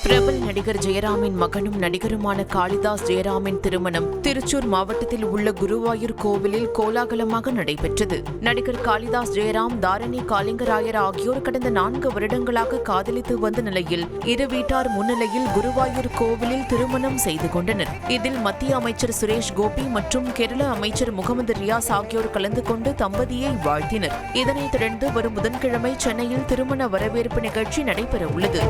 பிரபல நடிகர் ஜெயராமின் மகனும் நடிகருமான காளிதாஸ் ஜெயராமின் திருமணம் திருச்சூர் மாவட்டத்தில் உள்ள குருவாயூர் கோவிலில் கோலாகலமாக நடைபெற்றது. நடிகர் காளிதாஸ் ஜெயராம், தாரணி காளிங்கராயர் ஆகியோர் கடந்த 4 வருடங்களாக காதலித்து வந்த நிலையில் இரு வீட்டார் முன்னிலையில் குருவாயூர் கோவிலில் திருமணம் செய்து கொண்டனர். இதில் மத்திய அமைச்சர் சுரேஷ் கோபி மற்றும் கேரள அமைச்சர் முகமது ரியாஸ் ஆகியோர் கலந்து கொண்டு தம்பதியை வாழ்த்தினர். இதனைத் தொடர்ந்து வரும் புதன்கிழமை சென்னையில் திருமண வரவேற்பு நிகழ்ச்சி நடைபெறவுள்ளது.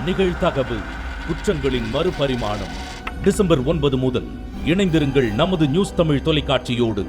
நிகழ்தகவு குற்றங்களின் மறுபரிமாணம். டிசம்பர் 9 முதல் இணைந்திருங்கள் நமது நியூஸ் தமிழ் தொலைக்காட்சியோடு.